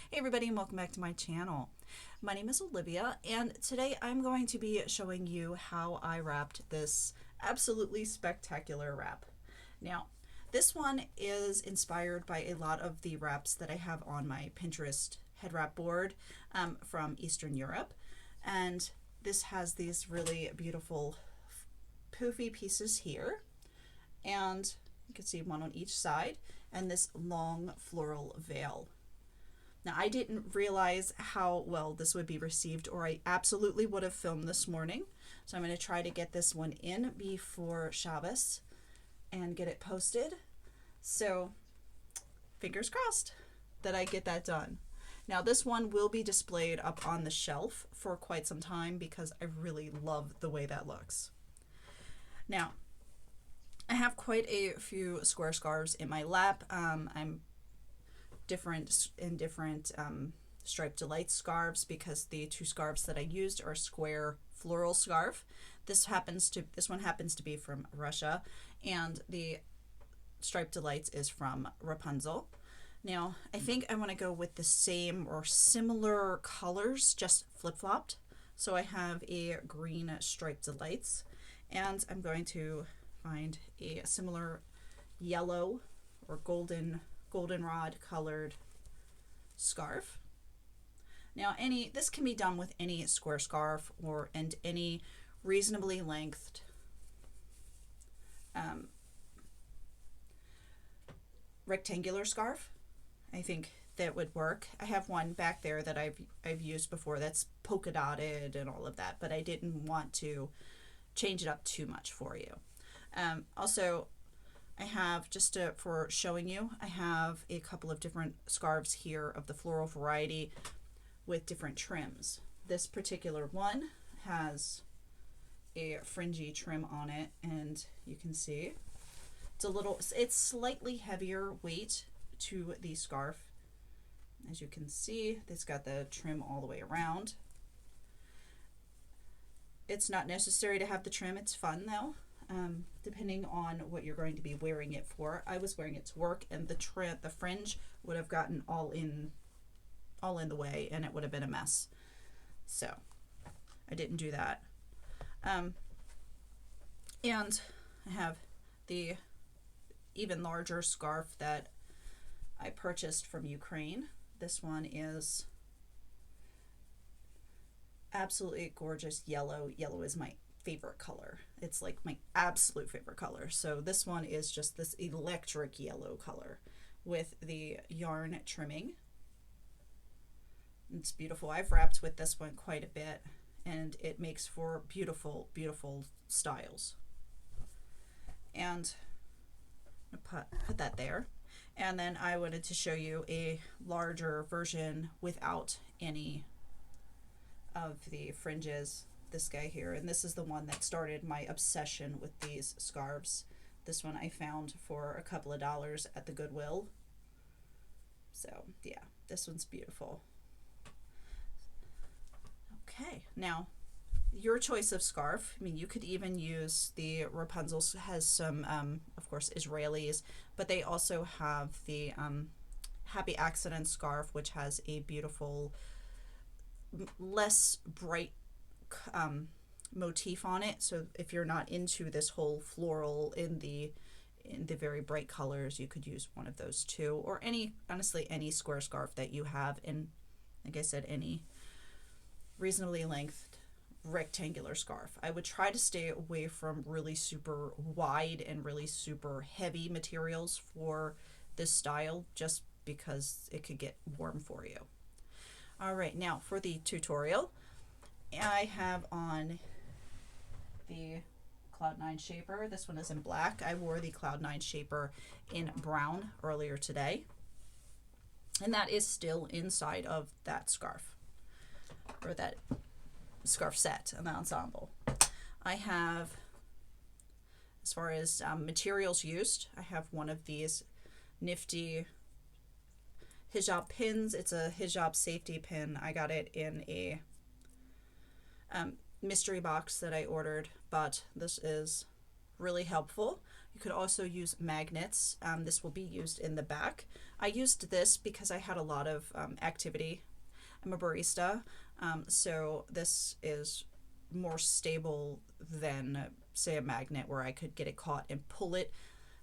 Hey everybody, and welcome back to my channel. My name is Olivia, and today I'm going to be showing you how I wrapped this absolutely spectacular wrap. Now, this one is inspired by a lot of the wraps that I have on my Pinterest head wrap board from Eastern Europe, and this has these really beautiful poofy pieces here, and you can see one on each side, and this long floral veil. Now, I didn't realize how well this would be received, or I absolutely would have filmed this morning. So I'm going to try to get this one in before Shabbos and get it posted. So fingers crossed that I get that done. Now, this one will be displayed up on the shelf for quite some time because I really love the way that looks. Now, I have quite a few square scarves in my lap. I'm different striped delight scarves because the two scarves that I used are square floral scarf. This one happens to be from Russia, and the striped delights is from Rapunzel. Now, I think I want to go with the same or similar colors, just flip-flopped. So I have a green striped delights, and I'm going to find a similar yellow or goldenrod colored scarf. Now, this can be done with any square scarf and any reasonably lengthed rectangular scarf. I think that would work. I have one back there that I've used before that's polka dotted and all of that, but I didn't want to change it up too much for you. Also, I have, for showing you, I have a couple of different scarves here of the floral variety with different trims. This particular one has a fringy trim on it, and you can see it's slightly heavier weight to the scarf. As you can see, it's got the trim all the way around. It's not necessary to have the trim, it's fun though. Depending on what you're going to be wearing it for. I was wearing it to work, and the fringe would have gotten all in the way, and it would have been a mess. So I didn't do that. And I have the even larger scarf that I purchased from Ukraine. This one is absolutely gorgeous yellow. Yellow is my favorite color. It's like my absolute favorite color. So this one is just this electric yellow color with the yarn trimming. It's beautiful. I've wrapped with this one quite a bit, and it makes for beautiful, beautiful styles. And I'll put that there. And then I wanted to show you a larger version without any of the fringes. This guy here, and this is the one that started my obsession with these scarves. This one I found for a couple of dollars at the Goodwill. So yeah, this one's beautiful. Okay, now your choice of scarf. I mean, you could even use the Rapunzel has some of course Israelis, but they also have the Happy Accident scarf, which has a beautiful, less bright motif on it. So if you're not into this whole floral in the very bright colors, you could use one of those too, or honestly any square scarf that you have, and like I said, any reasonably lengthed rectangular scarf. I would try to stay away from really super wide and really super heavy materials for this style, just because it could get warm for you. All right, now for the tutorial, I have on the Cloud9 Shaper. This one is in black. I wore the Cloud9 Shaper in brown earlier today, and that is still inside of that scarf, or that scarf set and the ensemble. I have, as far as materials used, I have one of these nifty hijab pins. It's a hijab safety pin. I got it in a mystery box that I ordered, but this is really helpful. You could also use magnets. This will be used in the back. I used this because I had a lot of activity. I'm a barista, so this is more stable than, say, a magnet where I could get it caught and pull it.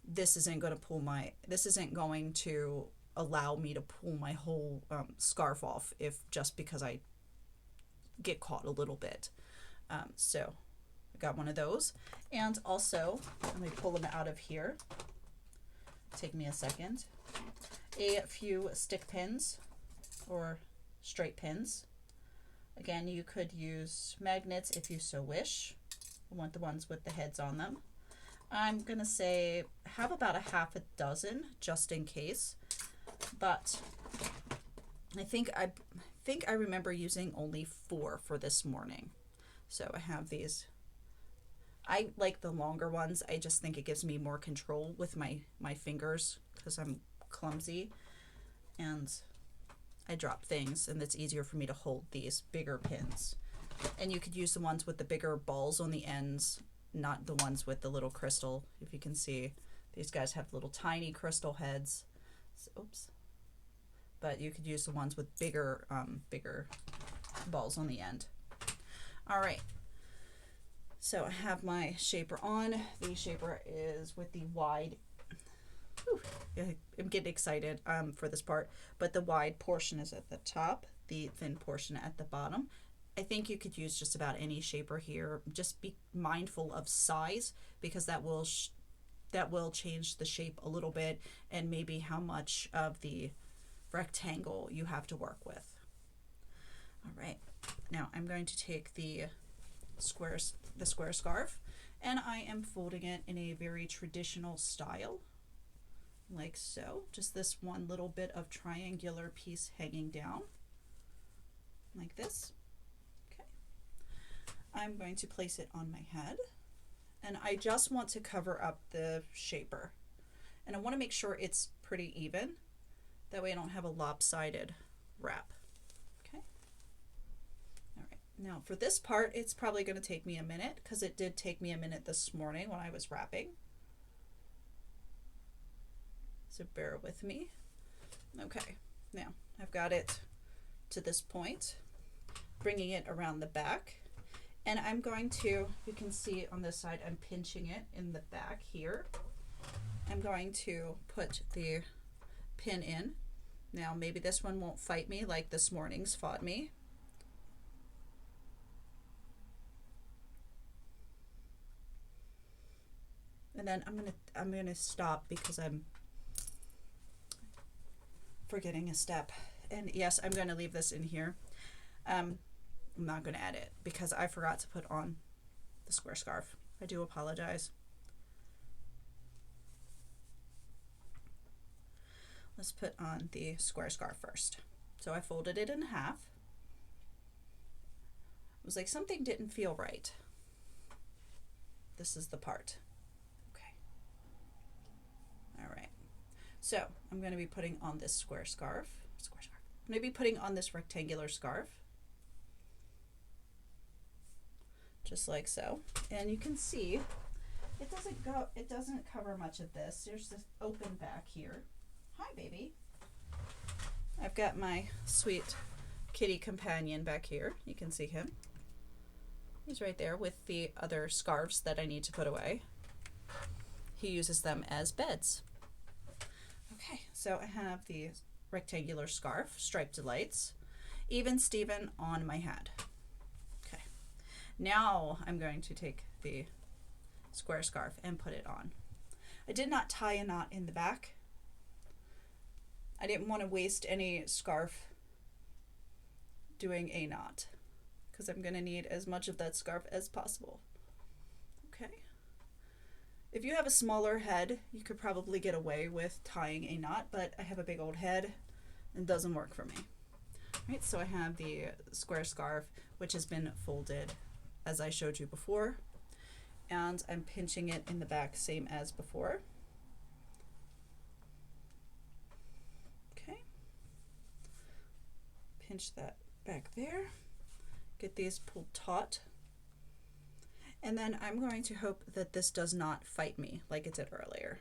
This isn't going to allow me to pull my whole scarf off if just because I get caught a little bit. So I got one of those. And also, let me pull them out of here. Take me a second. A few stick pins or straight pins. Again, you could use magnets if you so wish. I want the ones with the heads on them. I'm gonna say have about a half a dozen just in case, but I think I remember using only 4 for this morning. So I have these. I like the longer ones. I just think it gives me more control with my fingers because I'm clumsy and I drop things, and it's easier for me to hold these bigger pins. And you could use the ones with the bigger balls on the ends, not the ones with the little crystal. If you can see, these guys have little tiny crystal heads. So, oops. But you could use the ones with bigger balls on the end. All right. So I have my shaper on. The shaper is with the wide. I'm getting excited for this part, but the wide portion is at the top, the thin portion at the bottom. I think you could use just about any shaper here. Just be mindful of size because that will change the shape a little bit and maybe how much of the rectangle you have to work with. All right, now I'm going to take the square scarf, and I am folding it in a very traditional style, like so. Just this one little bit of triangular piece hanging down, like this. Okay. I'm going to place it on my head, and I just want to cover up the shaper. And I want to make sure it's pretty even. That way I don't have a lopsided wrap. Okay. All right. Now for this part, it's probably going to take me a minute because it did take me a minute this morning when I was wrapping. So bear with me. Okay. Now I've got it to this point, bringing it around the back. And I'm going to, you can see on this side, I'm pinching it in the back here. I'm going to put the pin in. Now maybe this one won't fight me like this morning's fought me. And then I'm gonna stop because I'm forgetting a step. And yes, I'm gonna leave this in here. I'm not gonna add it because I forgot to put on the square scarf. I do apologize. Let's put on the square scarf first. So I folded it in half. It was like something didn't feel right. This is the part. Okay. All right. So I'm going to be putting on this square scarf. I'm going to be putting on this rectangular scarf. Just like so. And you can see it doesn't cover much of this. There's this open back here. Hi, baby. I've got my sweet kitty companion back here. You can see him. He's right there with the other scarves that I need to put away. He uses them as beds. Okay, so I have the rectangular scarf, Striped Delights, Even Steven on my head. Okay, now I'm going to take the square scarf and put it on. I did not tie a knot in the back. I didn't want to waste any scarf doing a knot because I'm going to need as much of that scarf as possible. Okay. If you have a smaller head, you could probably get away with tying a knot, but I have a big old head and it doesn't work for me. All right, so I have the square scarf, which has been folded as I showed you before, and I'm pinching it in the back, same as before. Okay. Pinch that back there. Get these pulled taut. And then I'm going to hope that this does not fight me like it did earlier.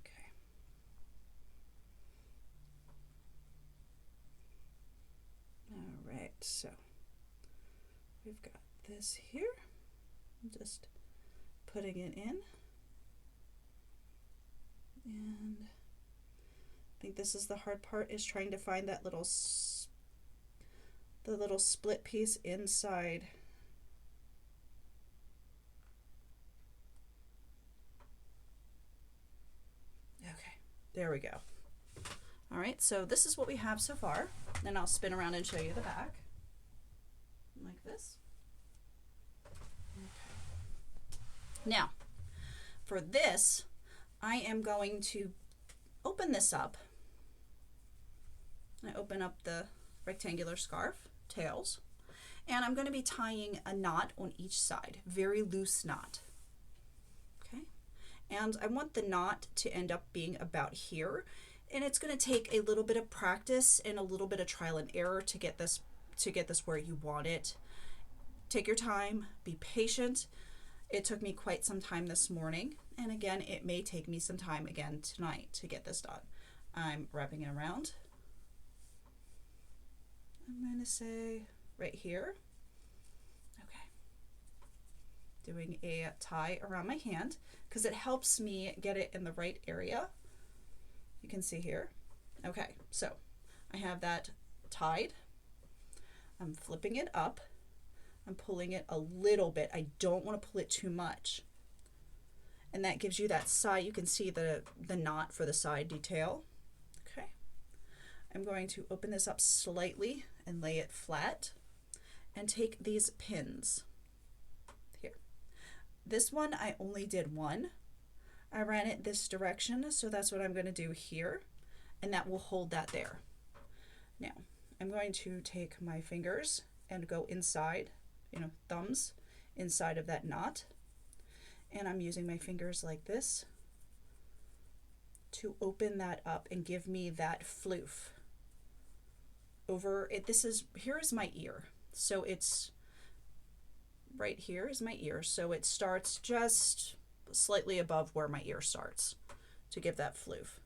Okay. All right, so we've got this here. I'm just putting it in. And I think this is the hard part, is trying to find that little the little split piece inside. Okay, there we go. All right, so this is what we have so far. Then I'll spin around and show you the back, like this. Okay. Now, for this, I am going to open this up. I open up the rectangular scarf, tails, and I'm going to be tying a knot on each side, very loose knot. Okay, and I want the knot to end up being about here, and it's going to take a little bit of practice and a little bit of trial and error to get this where you want it. Take your time, be patient. It took me quite some time this morning, and again, it may take me some time again tonight to get this done. I'm wrapping it around. I'm going to say right here. Okay. Doing a tie around my hand because it helps me get it in the right area. You can see here. Okay, so I have that tied. I'm flipping it up. I'm pulling it a little bit. I don't want to pull it too much. And that gives you that side. You can see the knot for the side detail. Okay. I'm going to open this up slightly and lay it flat and take these pins here. This one I only did one. I ran it this direction, so that's what I'm going to do here, and that will hold that there. Now, I'm going to take my fingers and go inside, thumbs inside of that knot, and I'm using my fingers like this to open that up and give me that floof over it. Here is my ear, so it's right here is my ear, so it starts just slightly above where my ear starts to give that floof.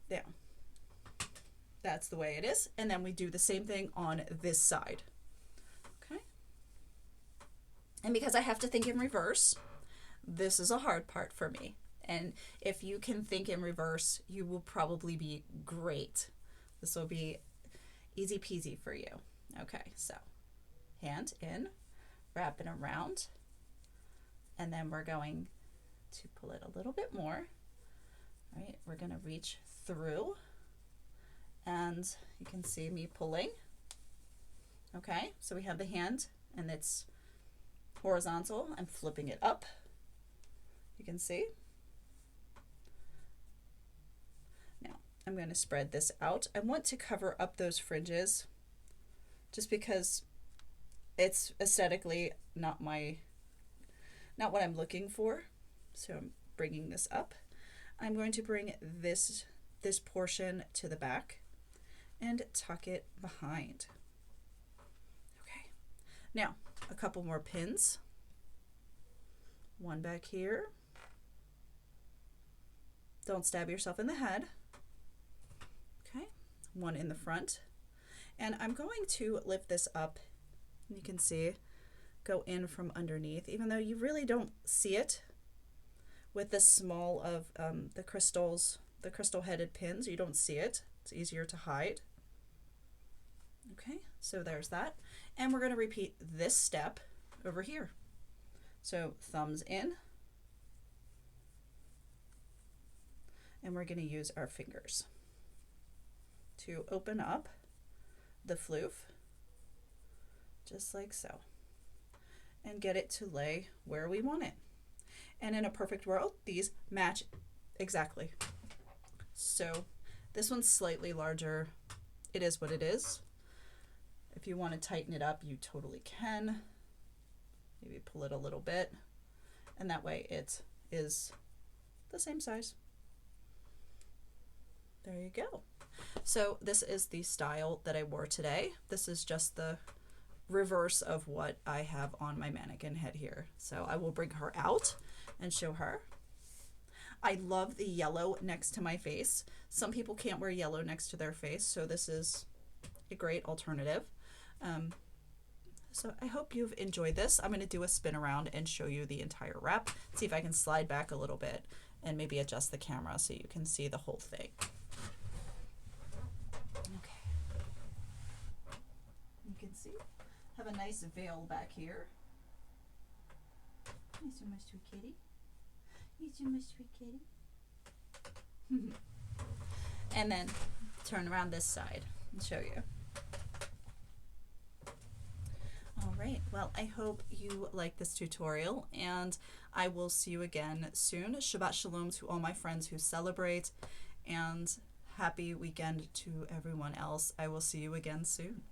There. That's the way it is. And then we do the same thing on this side. Okay. And because I have to think in reverse, this is a hard part for me. And if you can think in reverse, you will probably be great. This will be easy peasy for you. Okay, so hand in, wrap it around, and then we're going to pull it a little bit more. All right, we're going to reach through, and you can see me pulling. Okay, so we have the hand, and it's horizontal. I'm flipping it up. You can see. Now, I'm going to spread this out. I want to cover up those fringes just because it's aesthetically not what I'm looking for. So I'm bringing this up. I'm going to bring this portion to the back and tuck it behind. Okay. Now, a couple more pins. One back here. Don't stab yourself in the head. Okay. One in the front. And I'm going to lift this up. You can see, go in from underneath, even though you really don't see it with the small of the crystal headed pins. You don't see it. It's easier to hide. Okay, so there's that. And we're going to repeat this step over here. So thumbs in, and we're going to use our fingers to open up the floof, just like so, and get it to lay where we want it. And in a perfect world, these match exactly. So this one's slightly larger. It is what it is. If you want to tighten it up, you totally can. Maybe pull it a little bit, and that way it is the same size. There you go. So this is the style that I wore today. This is just the reverse of what I have on my mannequin head here. So I will bring her out and show her. I love the yellow next to my face. Some people can't wear yellow next to their face, so this is a great alternative. So I hope you've enjoyed this. I'm going to do a spin around and show you the entire wrap. See if I can slide back a little bit and maybe adjust the camera so you can see the whole thing. Okay. You can see, have a nice veil back here. Yes, you're my sweet kitty. Yes, you're my sweet kitty. And then turn around this side and show you. All right, well, I hope you like this tutorial, and I will see you again soon. Shabbat Shalom to all my friends who celebrate, and happy weekend to everyone else. I will see you again soon.